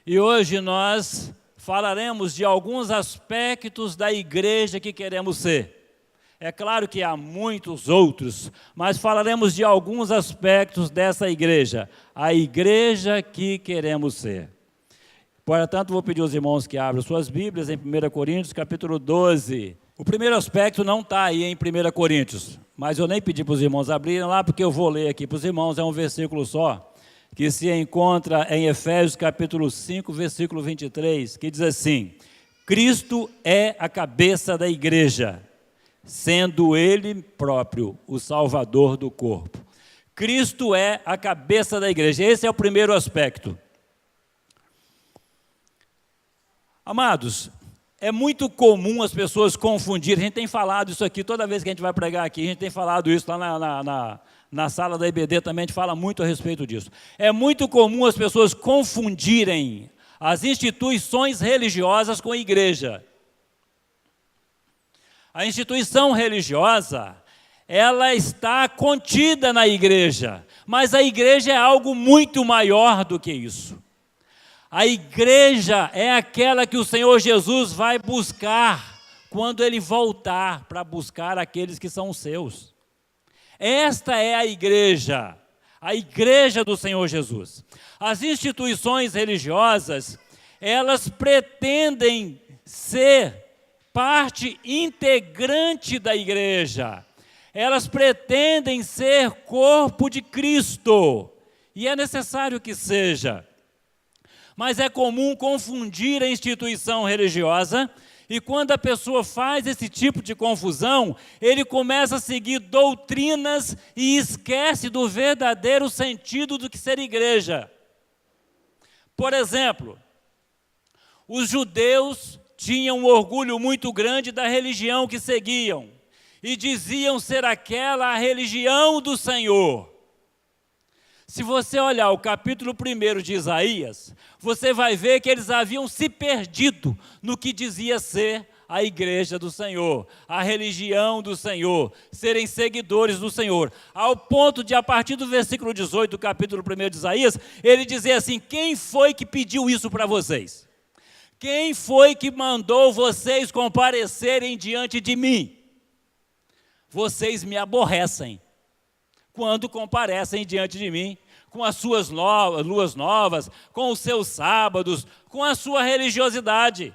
E hoje nós falaremos de alguns aspectos da igreja que queremos ser. É claro que há muitos outros, mas falaremos de alguns aspectos dessa igreja, a igreja que queremos ser. Portanto, vou pedir aos irmãos que abram suas Bíblias em 1 Coríntios, capítulo 12. O primeiro aspecto não está aí em 1 Coríntios, mas eu nem pedi para os irmãos abrirem lá, porque eu vou ler aqui para os irmãos, é um versículo só, que se encontra em Efésios, capítulo 5, versículo 23, que diz assim: Cristo é a cabeça da igreja, sendo Ele próprio o Salvador do corpo. Cristo é a cabeça da igreja. Esse é o primeiro aspecto. Amados, é muito comum as pessoas confundirem, a gente tem falado isso aqui, toda vez que a gente vai pregar aqui, a gente tem falado isso lá na sala da IBD também, a gente fala muito a respeito disso. É muito comum as pessoas confundirem as instituições religiosas com a igreja. A instituição religiosa, ela está contida na igreja, mas a igreja é algo muito maior do que isso. A igreja é aquela que o Senhor Jesus vai buscar quando Ele voltar para buscar aqueles que são seus. Esta é a igreja do Senhor Jesus. As instituições religiosas, elas pretendem ser parte integrante da igreja. Elas pretendem ser corpo de Cristo, e é necessário que seja. Mas é comum confundir a instituição religiosa, e quando a pessoa faz esse tipo de confusão, ele começa a seguir doutrinas e esquece do verdadeiro sentido do que ser igreja. Por exemplo, os judeus tinham um orgulho muito grande da religião que seguiam, e diziam ser aquela a religião do Senhor. Se você olhar o capítulo 1 de Isaías, você vai ver que eles haviam se perdido no que dizia ser a igreja do Senhor, a religião do Senhor, serem seguidores do Senhor, ao ponto de, a partir do versículo 18 do capítulo 1 de Isaías, ele dizer assim: quem foi que pediu isso para vocês? Quem foi que mandou vocês comparecerem diante de mim? Vocês me aborrecem quando comparecem diante de mim, com as suas luas novas, com os seus sábados, com a sua religiosidade.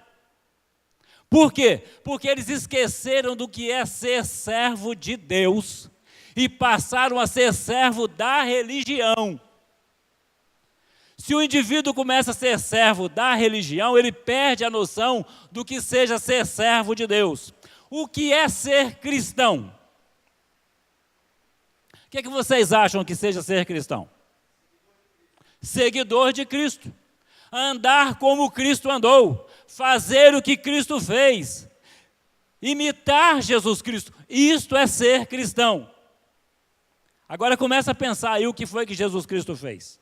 Por quê? Porque eles esqueceram do que é ser servo de Deus e passaram a ser servo da religião. Se o indivíduo começa a ser servo da religião, ele perde a noção do que seja ser servo de Deus. O que é ser cristão? O que vocês acham que seja ser cristão? Seguidor de Cristo. Andar como Cristo andou. Fazer o que Cristo fez. Imitar Jesus Cristo. Isto é ser cristão. Agora começa a pensar aí o que foi que Jesus Cristo fez.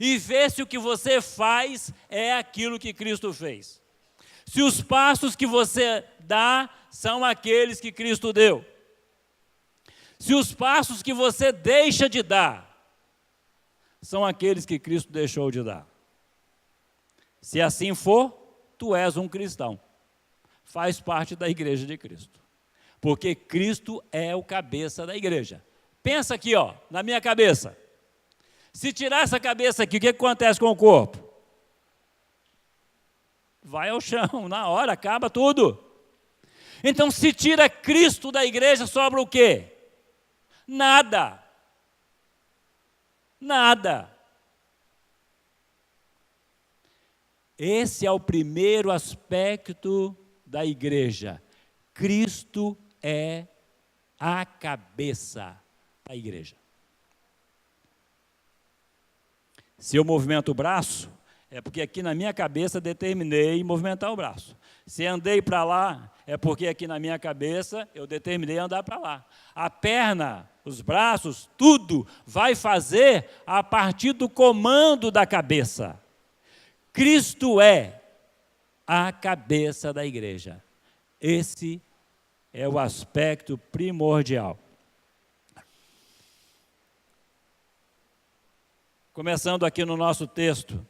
E vê se o que você faz é aquilo que Cristo fez. Se os passos que você dá são aqueles que Cristo deu. Se os passos que você deixa de dar são aqueles que Cristo deixou de dar. Se assim for, tu és um cristão. Faz parte da igreja de Cristo. Porque Cristo é o cabeça da igreja. Pensa aqui, na minha cabeça. Se tirar essa cabeça aqui, o que acontece com o corpo? Vai ao chão, na hora, acaba tudo. Então, se tira Cristo da igreja, sobra o quê? Nada. Nada. Esse é o primeiro aspecto da igreja. Cristo é a cabeça da igreja. Se eu movimento o braço, é porque aqui na minha cabeça determinei movimentar o braço. Se andei para lá, é porque aqui na minha cabeça eu determinei andar para lá. A perna, os braços, tudo vai fazer a partir do comando da cabeça. Cristo é a cabeça da igreja. Esse é o aspecto primordial. Começando aqui no nosso texto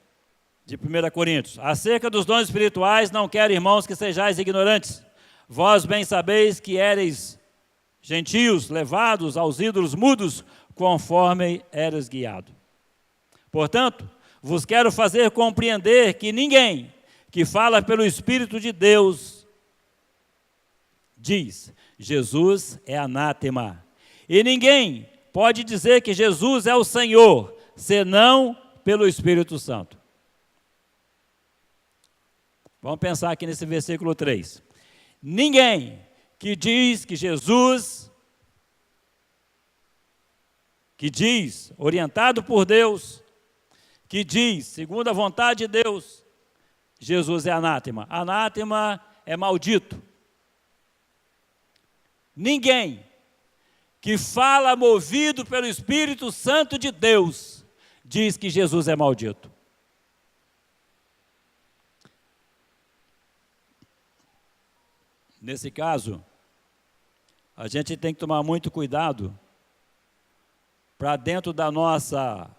de 1 Coríntios. Acerca dos dons espirituais, não quero, irmãos, que sejais ignorantes. Vós bem sabeis que éreis gentios, levados aos ídolos mudos, conforme eres guiado. Portanto, vos quero fazer compreender que ninguém que fala pelo Espírito de Deus diz, Jesus é anátema. E ninguém pode dizer que Jesus é o Senhor, senão pelo Espírito Santo. Vamos pensar aqui nesse versículo 3. Ninguém que diz que Jesus, que diz, orientado por Deus, que diz, segundo a vontade de Deus, Jesus é anátema. Anátema é maldito. Ninguém que fala movido pelo Espírito Santo de Deus diz que Jesus é maldito. Nesse caso, a gente tem que tomar muito cuidado para dentro da nossa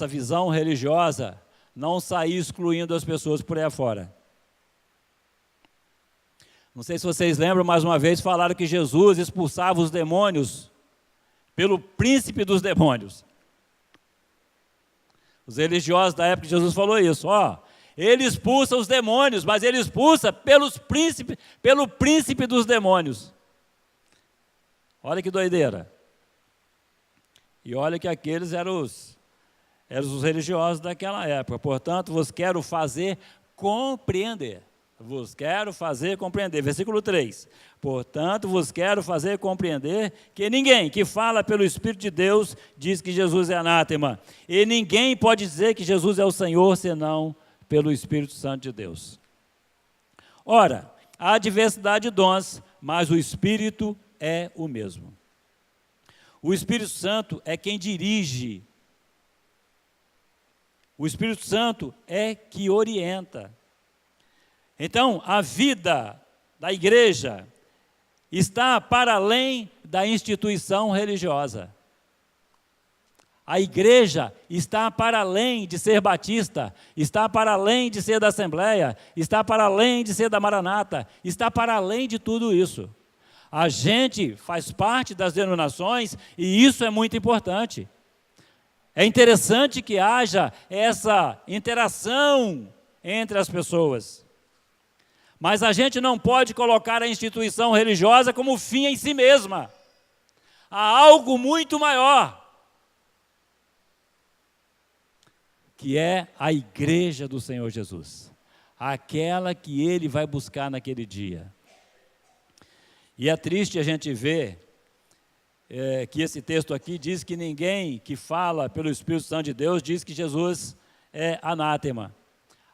visão religiosa não sair excluindo as pessoas por aí afora. Não sei se vocês lembram, mais uma vez, falaram que Jesus expulsava os demônios pelo príncipe dos demônios. Os religiosos da época de Jesus falou isso, ele expulsa os demônios, mas ele expulsa pelo príncipe dos demônios. Olha que doideira. E olha que aqueles eram os religiosos daquela época. Portanto, vos quero fazer compreender. Vos quero fazer compreender. Versículo 3. Portanto, vos quero fazer compreender que ninguém que fala pelo Espírito de Deus diz que Jesus é anátema. E ninguém pode dizer que Jesus é o Senhor, senão pelo Espírito Santo de Deus. Ora, há diversidade de dons, mas o Espírito é o mesmo. O Espírito Santo é quem dirige. O Espírito Santo é que orienta. Então, a vida da igreja está para além da instituição religiosa. A igreja está para além de ser batista, está para além de ser da Assembleia, está para além de ser da Maranata, está para além de tudo isso. A gente faz parte das denominações e isso é muito importante. É interessante que haja essa interação entre as pessoas. Mas a gente não pode colocar a instituição religiosa como fim em si mesma. Há algo muito maior, que é a igreja do Senhor Jesus, aquela que Ele vai buscar naquele dia. E é triste a gente ver que esse texto aqui diz que ninguém que fala pelo Espírito Santo de Deus diz que Jesus é anátema.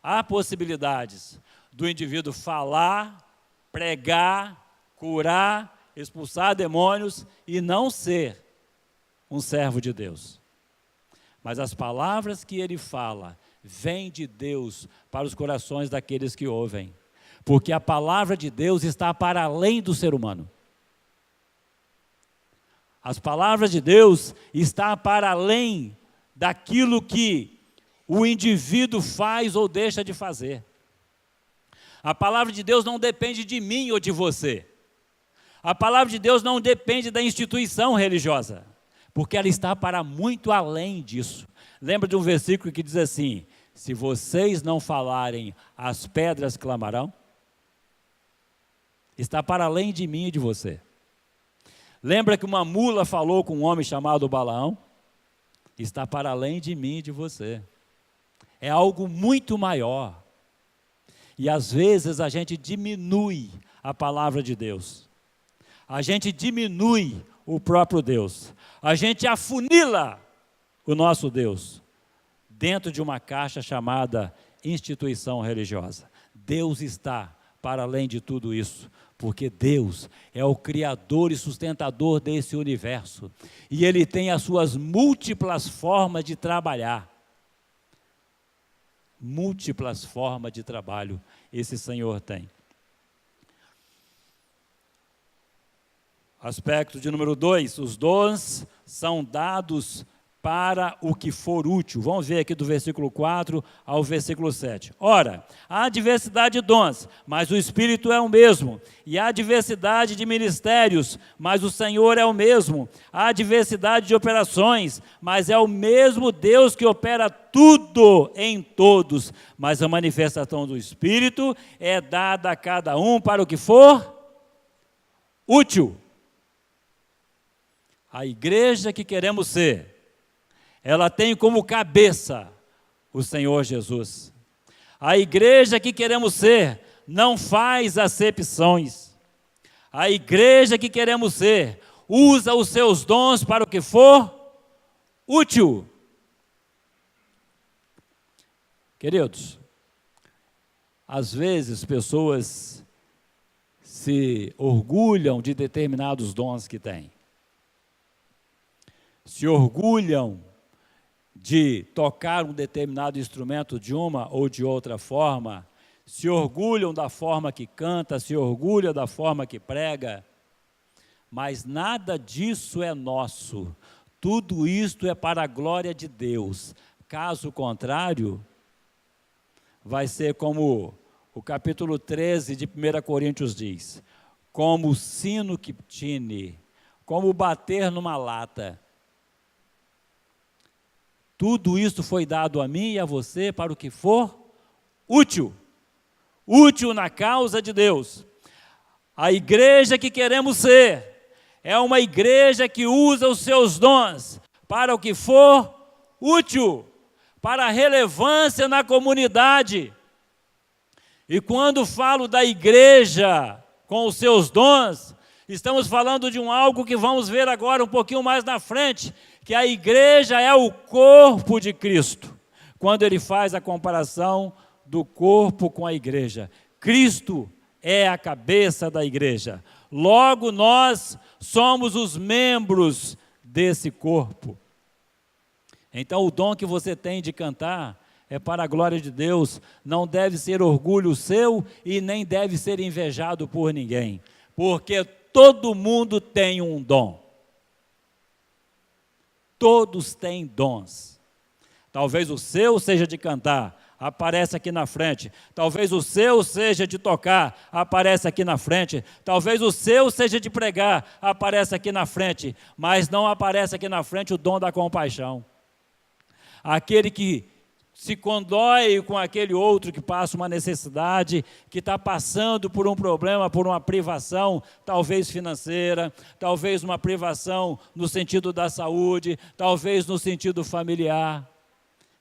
Há possibilidades do indivíduo falar, pregar, curar, expulsar demônios e não ser um servo de Deus. Mas as palavras que ele fala vêm de Deus para os corações daqueles que ouvem, porque a palavra de Deus está para além do ser humano. As palavras de Deus estão para além daquilo que o indivíduo faz ou deixa de fazer. A palavra de Deus não depende de mim ou de você. A palavra de Deus não depende da instituição religiosa, porque ela está para muito além disso. Lembra de um versículo que diz assim: se vocês não falarem, as pedras clamarão? Está para além de mim e de você. Lembra que uma mula falou com um homem chamado Balaão? Está para além de mim e de você. É algo muito maior. E às vezes a gente diminui a palavra de Deus. A gente diminui o próprio Deus. A gente afunila o nosso Deus dentro de uma caixa chamada instituição religiosa. Deus está para além de tudo isso, porque Deus é o criador e sustentador desse universo. E Ele tem as suas múltiplas formas de trabalhar. Múltiplas formas de trabalho esse Senhor tem. Aspecto de número 2, os dons são dados para o que for útil. Vamos ver aqui do versículo 4 ao versículo 7. Ora, há diversidade de dons, mas o Espírito é o mesmo. E há diversidade de ministérios, mas o Senhor é o mesmo. Há diversidade de operações, mas é o mesmo Deus que opera tudo em todos. Mas a manifestação do Espírito é dada a cada um para o que for útil. A igreja que queremos ser, ela tem como cabeça o Senhor Jesus. A igreja que queremos ser não faz acepções. A igreja que queremos ser usa os seus dons para o que for útil. Queridos, às vezes pessoas se orgulham de determinados dons que têm. Se orgulham de tocar um determinado instrumento de uma ou de outra forma, se orgulham da forma que canta, se orgulham da forma que prega, mas nada disso é nosso. Tudo isto é para a glória de Deus. Caso contrário, vai ser como o capítulo 13 de 1 Coríntios diz, como o sino que tine, como bater numa lata. Tudo isso foi dado a mim e a você para o que for útil. Útil na causa de Deus. A igreja que queremos ser é uma igreja que usa os seus dons para o que for útil, para a relevância na comunidade. E quando falo da igreja com os seus dons, estamos falando de algo que vamos ver agora um pouquinho mais na frente, que a igreja é o corpo de Cristo, quando ele faz a comparação do corpo com a igreja. Cristo é a cabeça da igreja, logo nós somos os membros desse corpo. Então o dom que você tem de cantar é para a glória de Deus, não deve ser orgulho seu e nem deve ser invejado por ninguém, porque todo mundo tem um dom. Todos têm dons. Talvez o seu seja de cantar, aparece aqui na frente. Talvez o seu seja de tocar, aparece aqui na frente. Talvez o seu seja de pregar, aparece aqui na frente. Mas não aparece aqui na frente o dom da compaixão. Aquele que se condói com aquele outro que passa uma necessidade, que está passando por um problema, por uma privação, talvez financeira, talvez uma privação no sentido da saúde, talvez no sentido familiar.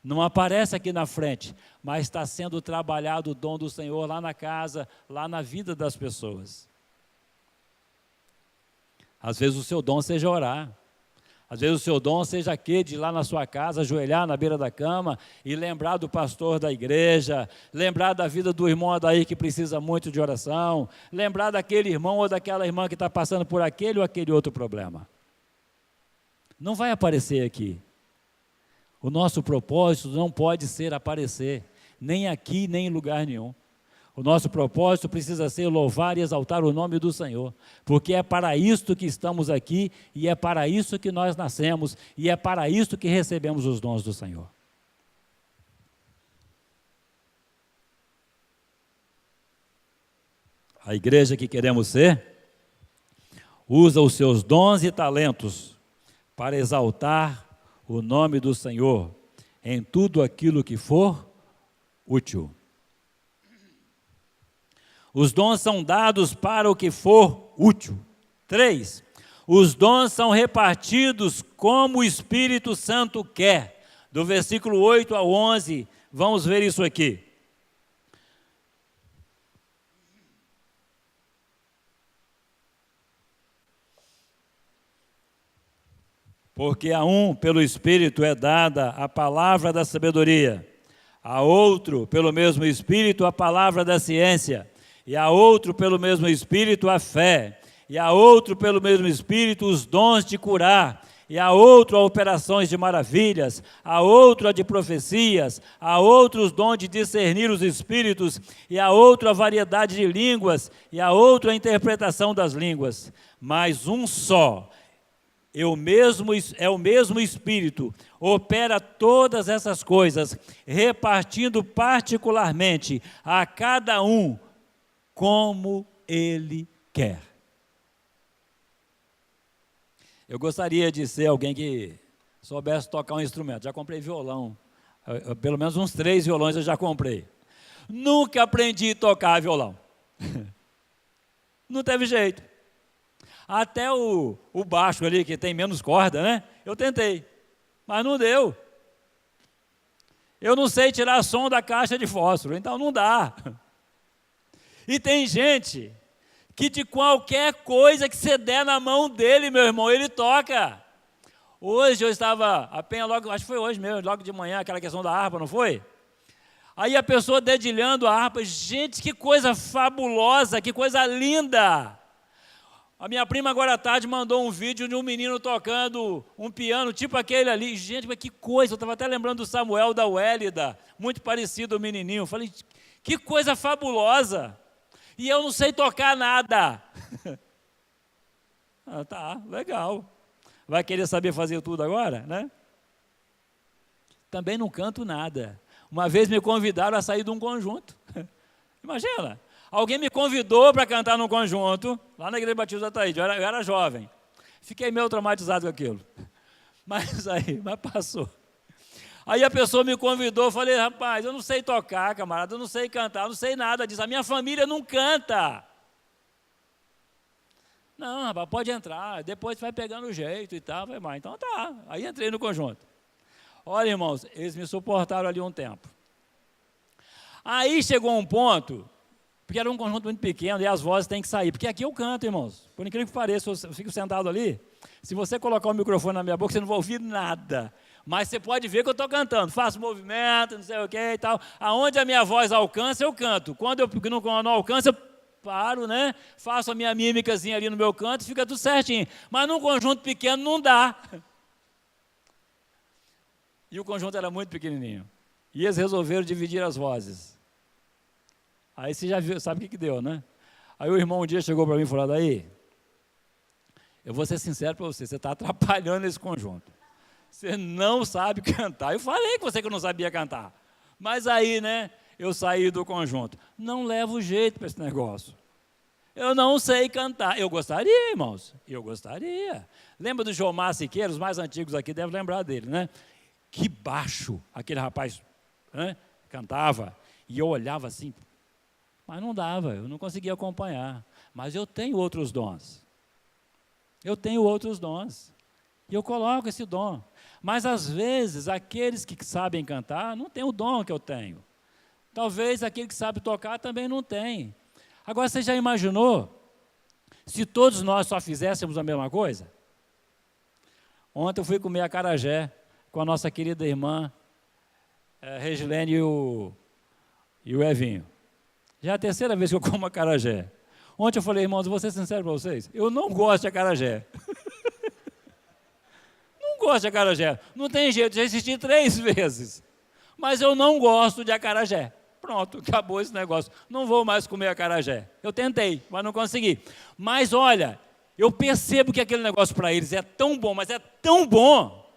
Não aparece aqui na frente, mas está sendo trabalhado o dom do Senhor lá na casa, lá na vida das pessoas. Às vezes o seu dom seja orar. Às vezes o seu dom seja aquele de ir lá na sua casa, ajoelhar na beira da cama e lembrar do pastor da igreja, lembrar da vida do irmão daí que precisa muito de oração, lembrar daquele irmão ou daquela irmã que está passando por aquele ou aquele outro problema. Não vai aparecer aqui. O nosso propósito não pode ser aparecer, nem aqui, nem em lugar nenhum. O nosso propósito precisa ser louvar e exaltar o nome do Senhor, porque é para isto que estamos aqui, e é para isso que nós nascemos, e é para isto que recebemos os dons do Senhor. A igreja que queremos ser, usa os seus dons e talentos para exaltar o nome do Senhor em tudo aquilo que for útil. Os dons são dados para o que for útil. 3. Os dons são repartidos como o Espírito Santo quer. Do versículo 8 ao 11, vamos ver isso aqui. Porque a um, pelo Espírito, é dada a palavra da sabedoria, a outro, pelo mesmo Espírito, a palavra da ciência, e a outro, pelo mesmo Espírito, a fé, e a outro, pelo mesmo Espírito, os dons de curar, e a outro a operações de maravilhas, a outro a de profecias, a outro os dons de discernir os espíritos, e a outro a variedade de línguas, e a outro a interpretação das línguas. Mas um só, é o mesmo Espírito, opera todas essas coisas, repartindo particularmente a cada um como Ele quer. Eu gostaria de ser alguém que soubesse tocar um instrumento. Já comprei violão, pelo menos uns 3 violões eu já comprei. Nunca aprendi a tocar violão. Não teve jeito. Até o baixo ali, que tem menos corda, né? Eu tentei, mas não deu. Eu não sei tirar som da caixa de fósforo, então não dá. E tem gente que de qualquer coisa que você der na mão dele, meu irmão, ele toca. Hoje eu estava, apenas logo, acho que foi hoje mesmo, logo de manhã, aquela questão da harpa, não foi? Aí a pessoa dedilhando a harpa, gente, que coisa fabulosa, que coisa linda. A minha prima agora à tarde mandou um vídeo de um menino tocando um piano, tipo aquele ali. Gente, mas que coisa, eu estava até lembrando do Samuel, da Wélida, muito parecido ao menininho. Falei, que coisa fabulosa. E eu não sei tocar nada. Ah, tá, legal. Vai querer saber fazer tudo agora, né? Também não canto nada. Uma vez me convidaram a sair de um conjunto. Imagina. Alguém me convidou para cantar num conjunto, lá na Igreja Batista da Taíde, eu era jovem. Fiquei meio traumatizado com aquilo. Mas passou. Aí a pessoa me convidou, eu falei, rapaz, eu não sei tocar, camarada, eu não sei cantar, eu não sei nada disso. A minha família não canta. Não, rapaz, pode entrar, depois vai pegando o jeito e tal. Falei, mas então tá. Aí entrei no conjunto. Olha, irmãos, eles me suportaram ali um tempo. Aí chegou um ponto, porque era um conjunto muito pequeno e as vozes têm que sair. Porque aqui eu canto, irmãos. Por incrível que pareça, eu fico sentado ali. Se você colocar o microfone na minha boca, você não vai ouvir nada. Mas você pode ver que eu estou cantando. Faço movimento, não sei o que e tal. Aonde a minha voz alcança, eu canto. Quando eu não alcança, eu paro, né? Faço a minha mímicazinha ali no meu canto, fica tudo certinho. Mas num conjunto pequeno não dá. E o conjunto era muito pequenininho. E eles resolveram dividir as vozes. Aí você já viu, sabe o que deu, né? Aí o irmão um dia chegou para mim e falou, daí, eu vou ser sincero para você está atrapalhando esse conjunto. Você não sabe cantar. Eu falei com você que eu não sabia cantar. Mas aí, né, eu saí do conjunto. Não levo jeito para esse negócio. Eu não sei cantar. Eu gostaria, irmãos, eu gostaria. Lembra do Jomar Siqueira? Os mais antigos aqui devem lembrar dele, né? Que baixo aquele rapaz, né, cantava. E eu olhava assim, mas não dava, eu não conseguia acompanhar. Mas eu tenho outros dons. Eu tenho outros dons. E eu coloco esse dom. Mas, às vezes, aqueles que sabem cantar não têm o dom que eu tenho. Talvez aquele que sabe tocar também não tem. Agora, você já imaginou se todos nós só fizéssemos a mesma coisa? Ontem eu fui comer acarajé com a nossa querida irmã Regilene e o Evinho. Já é a terceira vez que eu como acarajé. Ontem eu falei, irmãos, vou ser sincero para vocês, eu não gosto de acarajé. Não gosto de acarajé. Não tem jeito, já assisti 3 vezes. Mas eu não gosto de acarajé. Pronto, acabou esse negócio. Não vou mais comer acarajé. Eu tentei, mas não consegui. Mas olha, eu percebo que aquele negócio para eles é tão bom, mas é tão bom,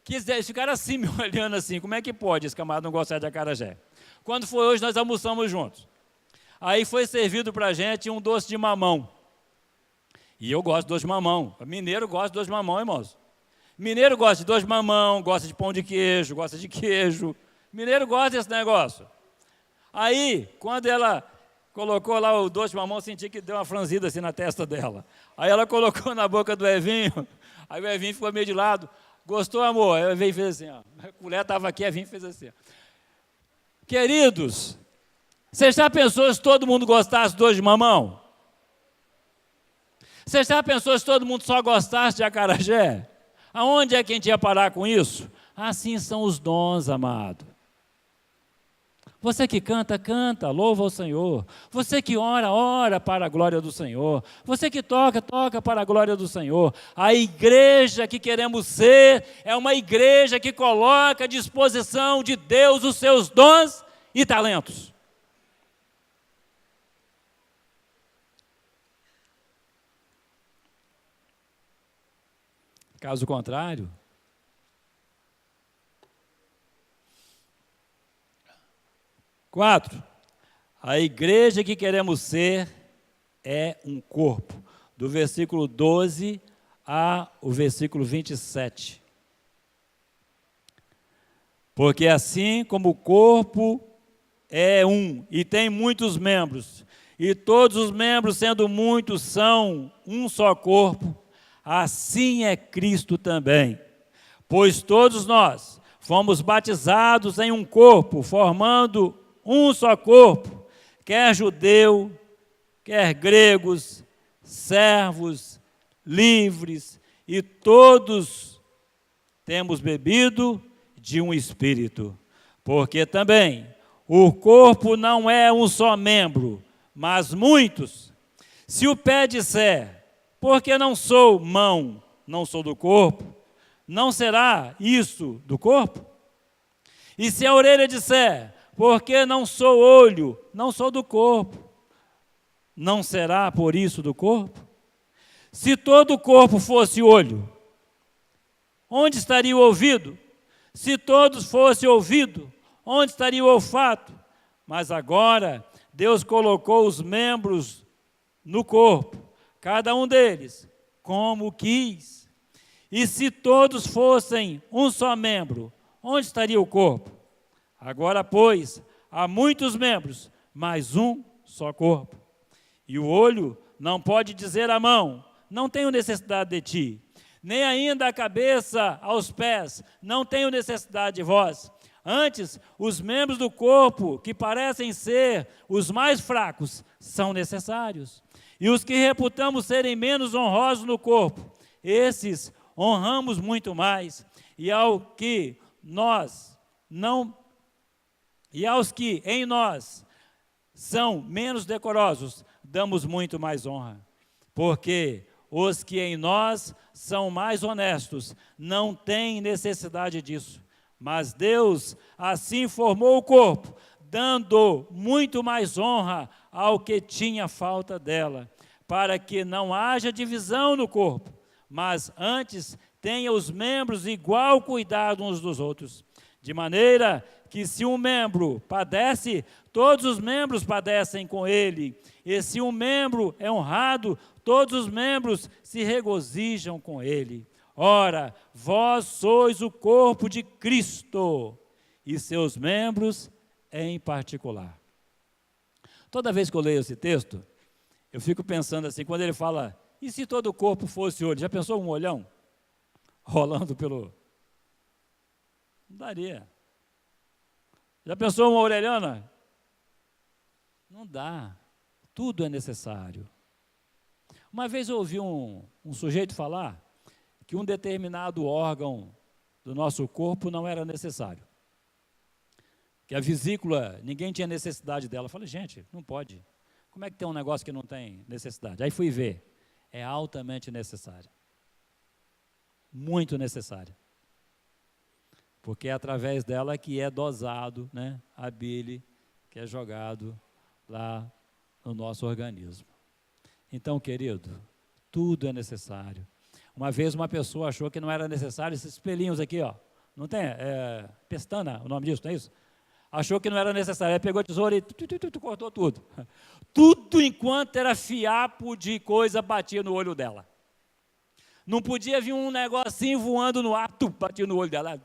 que eles ficaram assim, me olhando assim, como é que pode esse camarada não gostar de acarajé? Quando foi hoje, nós almoçamos juntos. Aí foi servido para a gente um doce de mamão. E eu gosto de doce de mamão. Mineiro gosta de doce de mamão, irmãos. Mineiro gosta de doce de mamão, gosta de pão de queijo, gosta de queijo. Mineiro gosta desse negócio. Aí, quando ela colocou lá o doce de mamão, eu senti que deu uma franzida assim na testa dela. Aí ela colocou na boca do Evinho, aí o Evinho ficou meio de lado. Gostou, amor? Aí o Evinho fez assim, ó. A colher estava aqui, o Evinho fez assim, ó. Queridos, você já pensou se todo mundo gostasse de doce de mamão? Você já pensou se todo mundo só gostasse de acarajé? Aonde é que a gente ia parar com isso? Assim são os dons, amado. Você que canta, canta, louva ao Senhor. Você que ora, ora para a glória do Senhor. Você que toca, toca para a glória do Senhor. A igreja que queremos ser é uma igreja que coloca à disposição de Deus os seus dons e talentos. Caso contrário, quatro, a igreja que queremos ser é um corpo, do versículo 12 ao versículo 27. Porque assim como o corpo é um e tem muitos membros, e todos os membros, sendo muitos, são um só corpo, assim é Cristo também. Pois todos nós fomos batizados em um corpo, formando um só corpo, quer judeu, quer gregos, servos, livres, e todos temos bebido de um espírito. Porque também o corpo não é um só membro, mas muitos. Se o pé disser, porque não sou mão, não sou do corpo, não será isso do corpo? E se a orelha disser, porque não sou olho, não sou do corpo, não será por isso do corpo? Se todo o corpo fosse olho, onde estaria o ouvido? Se todos fossem ouvido, onde estaria o olfato? Mas agora Deus colocou os membros no corpo, cada um deles, como quis. E se todos fossem um só membro, onde estaria o corpo? Agora, pois, há muitos membros, mas um só corpo. E o olho não pode dizer à mão, não tenho necessidade de ti, nem ainda a cabeça aos pés, não tenho necessidade de vós. Antes, os membros do corpo, que parecem ser os mais fracos, são necessários. E os que reputamos serem menos honrosos no corpo, esses honramos muito mais. E aos que em nós são menos decorosos, damos muito mais honra. Porque os que em nós são mais honestos não têm necessidade disso. Mas Deus assim formou o corpo, dando muito mais honra ao que tinha falta dela, para que não haja divisão no corpo, mas antes tenha os membros igual cuidado uns dos outros, de maneira que se um membro padece, todos os membros padecem com ele, e se um membro é honrado, todos os membros se regozijam com ele. Ora, vós sois o corpo de Cristo, e seus membros em particular. Toda vez que eu leio esse texto, eu fico pensando assim, quando ele fala, e se todo o corpo fosse olho? Já pensou um olhão rolando pelo... Não daria. Já pensou uma orelhana? Não dá. Tudo é necessário. Uma vez eu ouvi um sujeito falar que um determinado órgão do nosso corpo não era necessário. Que a vesícula, ninguém tinha necessidade dela. Eu falei, gente, não pode. Como é que tem um negócio que não tem necessidade? Aí fui ver. É altamente necessário. Muito necessário. Porque é através dela que é dosado, né, a bile que é jogado lá no nosso organismo. Então, querido, tudo é necessário. Uma vez uma pessoa achou que não era necessário esses pelinhos aqui, ó. Não tem? Pestana, o nome disso, não é isso? Achou que não era necessário. Aí pegou a tesoura e cortou tudo. Tudo enquanto era fiapo de coisa batia no olho dela. Não podia vir um negocinho voando no ar, batia no olho dela.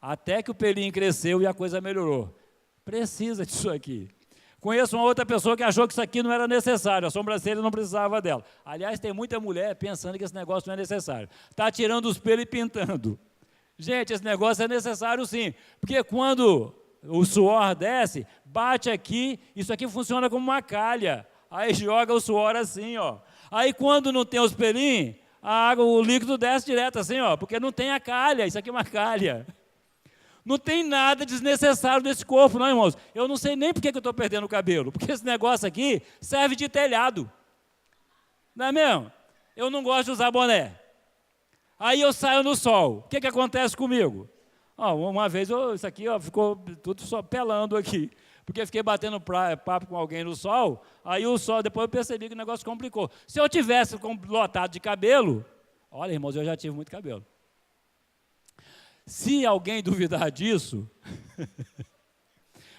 Até que o pelinho cresceu e a coisa melhorou. Precisa disso aqui. Conheço uma outra pessoa que achou que isso aqui não era necessário, a sobrancelha não precisava dela. Aliás, tem muita mulher pensando que esse negócio não é necessário. Está tirando os pelos e pintando. Gente, esse negócio é necessário sim, porque quando o suor desce, bate aqui, isso aqui funciona como uma calha. Aí joga o suor assim, ó. Aí quando não tem os pelinhos, a água, o líquido desce direto assim, ó, porque não tem a calha, isso aqui é uma calha. Não tem nada desnecessário nesse corpo, não, irmãos. Eu não sei nem por que eu estou perdendo o cabelo, porque esse negócio aqui serve de telhado. Não é mesmo? Eu não gosto de usar boné. Aí eu saio no sol. O que acontece comigo? Uma vez isso aqui ficou tudo só pelando aqui. Porque eu fiquei batendo papo com alguém no sol, aí o sol, depois eu percebi que o negócio complicou. Se eu tivesse lotado de cabelo, olha, irmãos, eu já tive muito cabelo. Se alguém duvidar disso,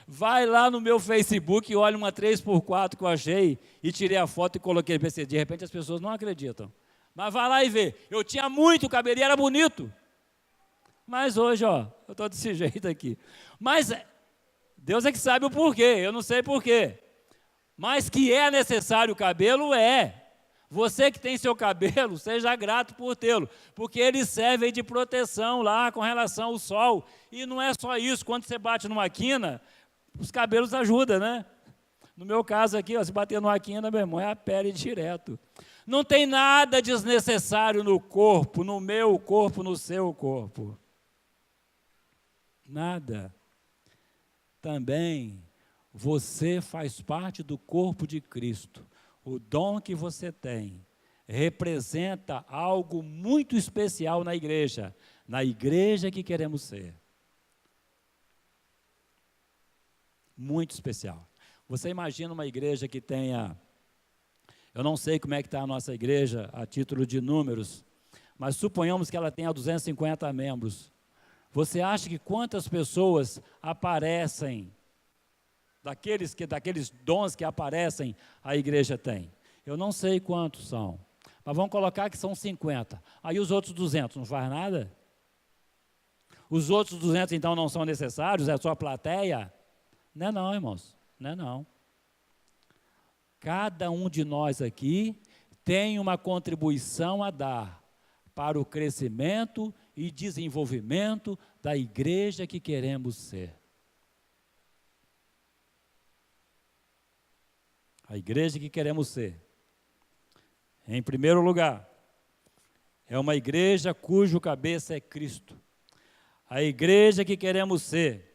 vai lá no meu Facebook e olha uma 3x4 que eu achei e tirei a foto e coloquei. De repente as pessoas não acreditam. Mas vai lá e vê. Eu tinha muito cabelo e era bonito. Mas hoje, eu estou desse jeito aqui. Mas Deus é que sabe o porquê, eu não sei porquê. Mas que é necessário o cabelo, é. Você que tem seu cabelo, seja grato por tê-lo, porque eles servem de proteção lá com relação ao sol. E não é só isso, quando você bate numa quina, os cabelos ajudam, né? No meu caso aqui, se bater numa quina, meu irmão, é a pele direto. Não tem nada desnecessário no corpo, no meu corpo, no seu corpo. Nada. Também você faz parte do corpo de Cristo. O dom que você tem representa algo muito especial na igreja que queremos ser. Muito especial. Você imagina uma igreja que tenha, eu não sei como é que está a nossa igreja a título de números, mas suponhamos que ela tenha 250 membros. Você acha que quantas pessoas aparecem, daqueles dons que aparecem, a igreja tem? Eu não sei quantos são, mas vamos colocar que são 50. Aí os outros 200 não faz nada? Os outros 200 então não são necessários? É só a plateia? Não é não, irmãos, não é não. Cada um de nós aqui tem uma contribuição a dar para o crescimento e desenvolvimento da igreja que queremos ser. A igreja que queremos ser, em primeiro lugar, é uma igreja cujo cabeça é Cristo. A igreja que queremos ser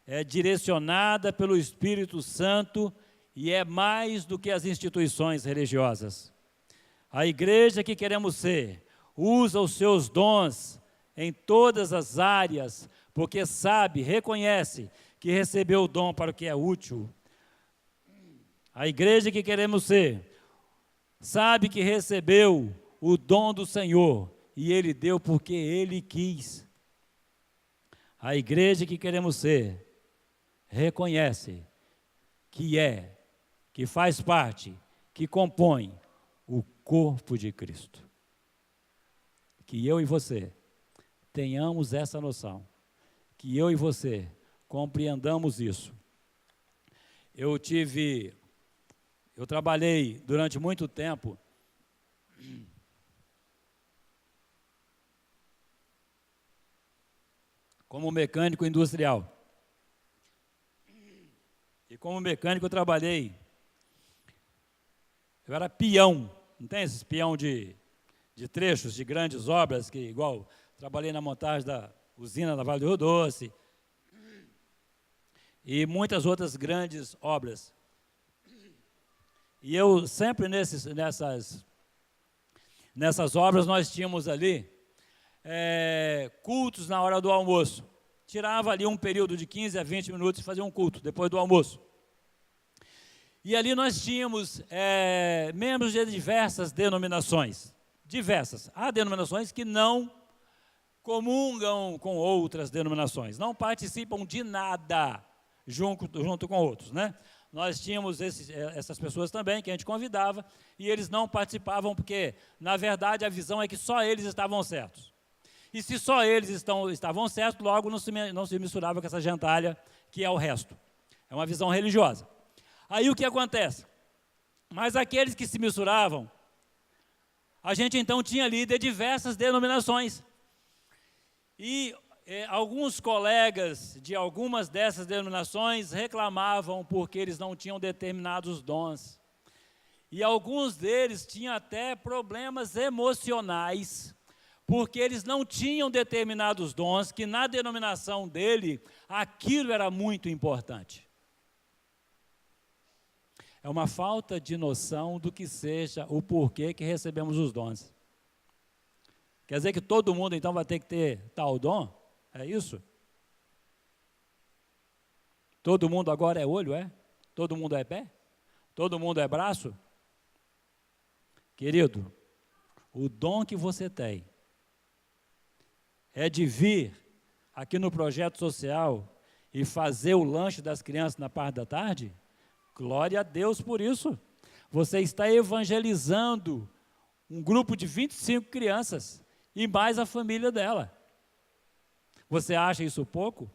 é direcionada pelo Espírito Santo e é mais do que as instituições religiosas. A igreja que queremos ser usa os seus dons em todas as áreas, porque sabe, reconhece que recebeu o dom para o que é útil. A igreja que queremos ser sabe que recebeu o dom do Senhor e Ele deu porque Ele quis. A igreja que queremos ser reconhece que faz parte, que compõe o corpo de Cristo. Que eu e você tenhamos essa noção, que eu e você compreendamos isso. Eu trabalhei durante muito tempo como mecânico industrial. E como mecânico eu trabalhei, eu era peão, não tem esses peão de trechos de grandes obras, que igual trabalhei na montagem da usina da Vale do Rio Doce, e muitas outras grandes obras. E eu sempre nessas obras nós tínhamos ali cultos na hora do almoço. Tirava ali um período de 15 a 20 minutos e fazia um culto depois do almoço. E ali nós tínhamos membros de diversas denominações. Diversas. Há denominações que não comungam com outras denominações, não participam de nada junto com outros, né? Nós tínhamos essas pessoas também que a gente convidava e eles não participavam porque, na verdade, a visão é que só eles estavam certos. E se só eles estavam certos, logo não se misturava com essa gentalha que é o resto. É uma visão religiosa. Aí o que acontece? Mas aqueles que se misturavam, a gente então tinha líder de diversas denominações. E alguns colegas de algumas dessas denominações reclamavam porque eles não tinham determinados dons. E alguns deles tinham até problemas emocionais, porque eles não tinham determinados dons, que na denominação dele, aquilo era muito importante. É uma falta de noção do que seja o porquê que recebemos os dons. Quer dizer que todo mundo então vai ter que ter tal dom? É isso? Todo mundo agora é olho, é? Todo mundo é pé? Todo mundo é braço? Querido, o dom que você tem é de vir aqui no projeto social e fazer o lanche das crianças na parte da tarde? Glória a Deus por isso. Você está evangelizando um grupo de 25 crianças e mais a família dela. Você acha isso pouco?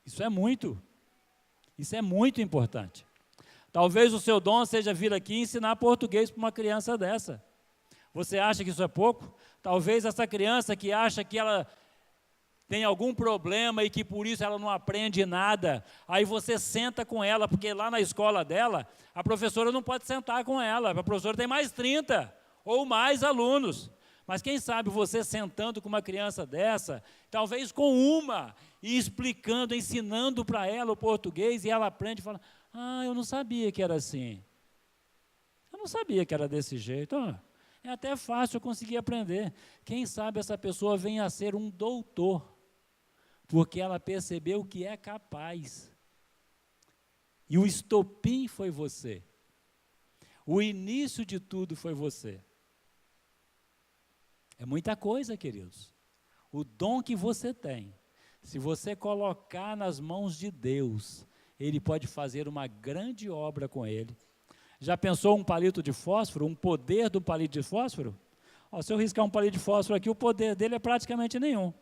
Isso é muito. Isso é muito importante. Talvez o seu dom seja vir aqui e ensinar português para uma criança dessa. Você acha que isso é pouco? Talvez essa criança que acha que ela tem algum problema e que por isso ela não aprende nada, aí você senta com ela, porque lá na escola dela, a professora não pode sentar com ela, a professora tem mais 30 ou mais alunos. Mas quem sabe você sentando com uma criança dessa, talvez com uma, e explicando, ensinando para ela o português, e ela aprende e fala, eu não sabia que era assim. Eu não sabia que era desse jeito. É até fácil eu conseguir aprender. Quem sabe essa pessoa venha a ser um doutor, porque ela percebeu que é capaz. E o estopim foi você. O início de tudo foi você. É muita coisa, queridos. O dom que você tem, se você colocar nas mãos de Deus, Ele pode fazer uma grande obra com ele. Já pensou um palito de fósforo, um poder do palito de fósforo? Se eu riscar um palito de fósforo aqui, o poder dele é praticamente nenhum.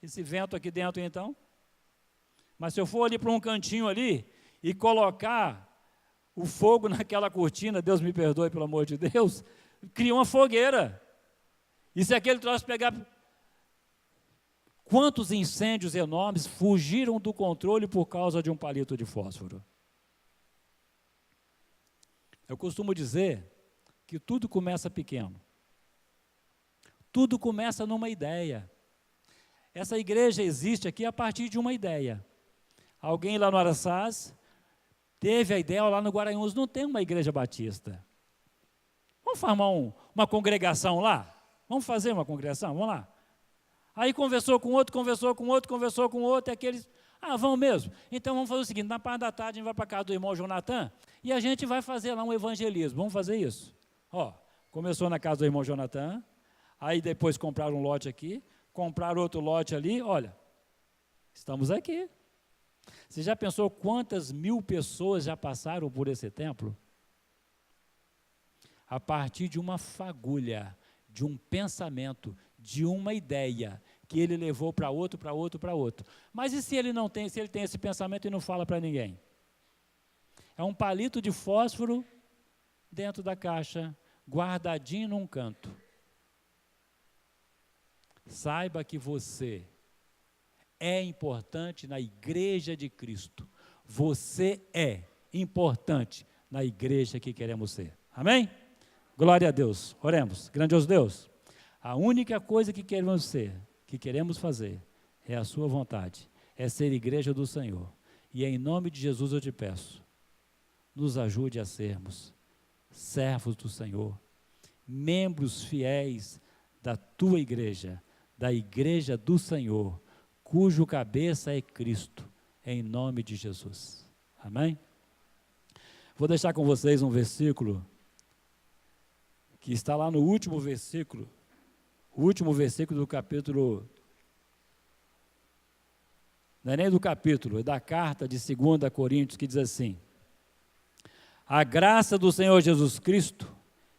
Esse vento aqui dentro, então. Mas se eu for ali para um cantinho ali e colocar o fogo naquela cortina, Deus me perdoe, pelo amor de Deus, cria uma fogueira. E se aquele troço pegar... Quantos incêndios enormes fugiram do controle por causa de um palito de fósforo? Eu costumo dizer que tudo começa pequeno. Tudo começa numa ideia. Essa igreja existe aqui a partir de uma ideia. Alguém lá no Araçás teve a ideia, lá no Guaranhuns não tem uma igreja batista. Vamos formar uma congregação lá? Vamos fazer uma congregação? Vamos lá. Aí conversou com outro, e aqueles, vão mesmo. Então vamos fazer o seguinte, na parte da tarde a gente vai para a casa do irmão Jonathan e a gente vai fazer lá um evangelismo. Vamos fazer isso? Começou na casa do irmão Jonathan, aí depois compraram um lote aqui, compraram outro lote ali, olha, estamos aqui. Você já pensou quantas mil pessoas já passaram por esse templo? A partir de uma fagulha, de um pensamento, de uma ideia, que ele levou para outro. Mas e se ele não tem, se ele tem esse pensamento e não fala para ninguém? É um palito de fósforo dentro da caixa, guardadinho num canto. Saiba que você é importante na igreja de Cristo. Você é importante na igreja que queremos ser. Amém? Glória a Deus. Oremos. Grandioso Deus, a única coisa que queremos ser, que queremos fazer, é a sua vontade, é ser igreja do Senhor. E em nome de Jesus eu te peço, nos ajude a sermos servos do Senhor, membros fiéis da tua igreja, da igreja do Senhor, cujo cabeça é Cristo, em nome de Jesus. Amém? Vou deixar com vocês um versículo que está lá no último versículo do capítulo, não é nem do capítulo, é da carta de 2 Coríntios, que diz assim: a graça do Senhor Jesus Cristo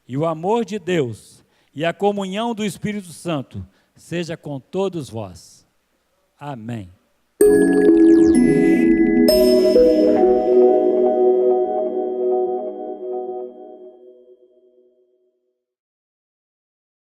e o amor de Deus e a comunhão do Espírito Santo seja com todos vós. Amém.